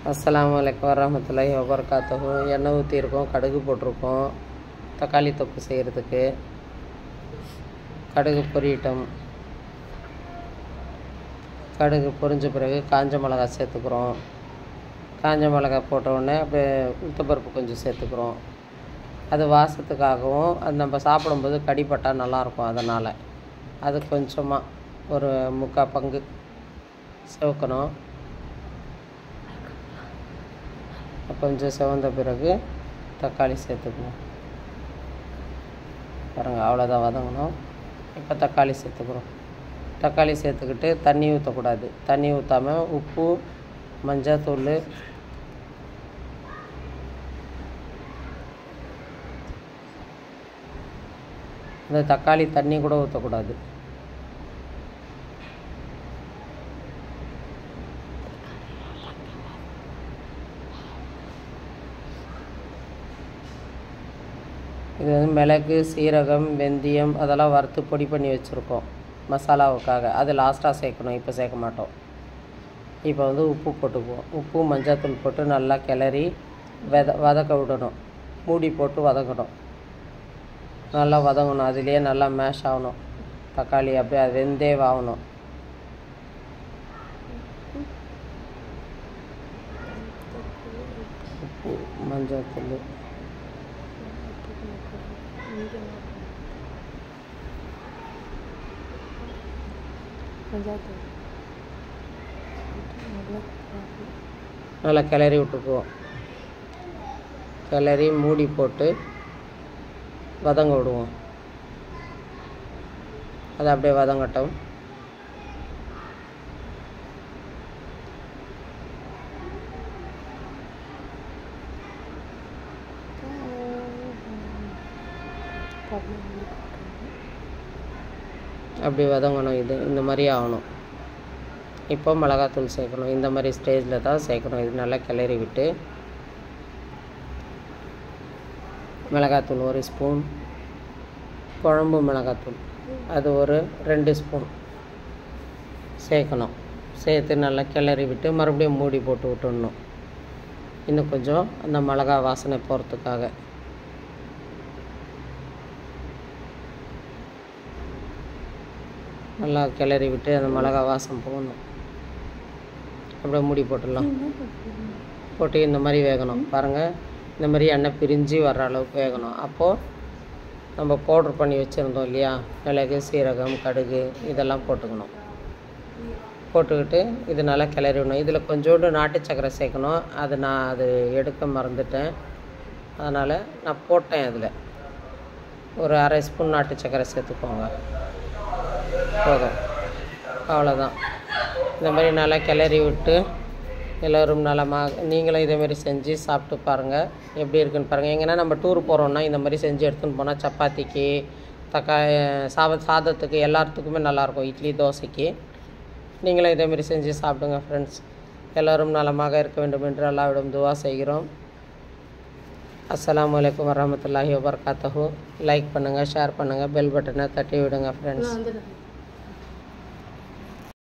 அஸ்ஸலாமு அலைக்கும் வரஹ்மத்துல்லாஹி வபரகாத்துஹு. எண்ணெய் ஊற்றிருக்கோம், கடுகு போட்டிருக்கோம் தக்காளி தொக்கு செய்கிறதுக்கு. கடுகு பொரியட்டும். கடுகு பொரிஞ்ச பிறகு காஞ்ச மிளகா சேர்த்துக்கிறோம். காஞ்ச மிளகா போட்ட உடனே அப்படியே உளுத்தப்பருப்பு கொஞ்சம் சேர்த்துக்கிறோம். அது வாசத்துக்காகவும் அது நம்ம சாப்பிடும்போது கடிப்பட்டால் நல்லாயிருக்கும். அதனால் அது கொஞ்சமாக ஒரு 3/4 பங்கு சேர்க்கணும். கொஞ்சம் செவந்த பிறகு தக்காளி சேர்த்துக்கணும். பாருங்கள், அவ்வளோதான் வதங்கணும். இப்போ தக்காளி சேர்த்துக்கிறோம். தக்காளி சேர்த்துக்கிட்டு தண்ணி ஊற்றக்கூடாது. தண்ணி ஊற்றாமல் உப்பு, மஞ்சத்தூள், இந்த தக்காளி தண்ணி கூட ஊற்றக்கூடாது. இது வந்து மிளகு, சீரகம், வெந்தயம் அதெல்லாம் வறுத்து பொடி பண்ணி வச்சுருக்கோம் மசாலாவுக்காக. அது லாஸ்ட்டாக சேர்க்கணும், இப்போ சேர்க்க மாட்டோம். இப்போ வந்து உப்பு போட்டுக்குவோம். உப்பு, மஞ்சத்தூள் போட்டு நல்லா கிளறி வதக்க விடணும். மூடி போட்டு வதக்கணும். நல்லா வதங்கணும். அதுலேயே நல்லா மேஷ் ஆகணும். தக்காளி அப்படியே அது வெந்தே ஆகணும். உப்பு, மஞ்சத்தூள், நல்லா கிளறி விட்டுக்குவோம். கிளறி மூடி போட்டு வதங்க விடுவோம். அது அப்படியே வதங்கட்டும். அப்படி வதங்கணும். இது இந்த மாதிரி ஆகணும். இப்போ மிளகாத்தூள் சேர்க்கணும். இந்த மாதிரி ஸ்டேஜில் தான் சேர்க்கணும். இது நல்லா கிளறி விட்டு மிளகாத்தூள் 1 ஸ்பூன், குழம்பு மிளகாத்தூள் அது ஒரு 2 ஸ்பூன் சேர்க்கணும். சேர்த்து நல்லா கிளறி விட்டு மறுபடியும் மூடி போட்டு விட்டுடணும். இன்னும் கொஞ்சம் அந்த மிளகா வாசனை போகிறதுக்காக. நல்லா கிளறி விட்டு அந்த மிளகா வாசம் போகணும். அப்படியே மூடி போட்டுடலாம். போட்டு இந்த மாதிரி வேகணும். பாருங்கள், இந்த மாதிரி எண்ணெய் பிரிஞ்சு வர்ற அளவுக்கு வேகணும். அப்போது நம்ம பவுட்ரு பண்ணி வச்சுருந்தோம் இல்லையா, மிளகு, சீரகம், கடுகு இதெல்லாம் போட்டுக்கணும். போட்டுக்கிட்டு இது நல்லா கிளறி விடணும். இதில் கொஞ்சோண்டு நாட்டு சக்கரை சேர்க்கணும். அது எடுக்க மறந்துட்டேன். அதனால் நான் போட்டேன். அதில் ஒரு 1/2 ஸ்பூன் நாட்டு சக்கரை சேர்த்துக்கோங்க. போதும், அவ்வளோதான். இந்த மாதிரி நல்லா கிளறி விட்டு எல்லோரும் நலமாக நீங்களும் இதேமாரி செஞ்சு சாப்பிட்டு பாருங்கள். எப்படி இருக்குன்னு பாருங்கள். எங்கன்னா நம்ம டூர் போகிறோன்னா இந்த மாதிரி செஞ்சு எடுத்துன்னு போனால் சப்பாத்திக்கு, சாதத்துக்கு எல்லாத்துக்குமே நல்லாயிருக்கும். இட்லி, தோசைக்கு நீங்களும் இதேமாரி செஞ்சு சாப்பிடுங்க ஃப்ரெண்ட்ஸ். எல்லோரும் நலமாக இருக்க வேண்டும் என்று அல்லாஹ்விடம் துவா செய்கிறோம். அஸ்ஸலாமு அலைக்கும் வரஹ்மத்துல்லாஹி வபரகாத்துஹு. லைக் பண்ணுங்கள், ஷேர் பண்ணுங்கள், பெல் பட்டனை தட்டி விடுங்க ஃப்ரெண்ட்ஸ்.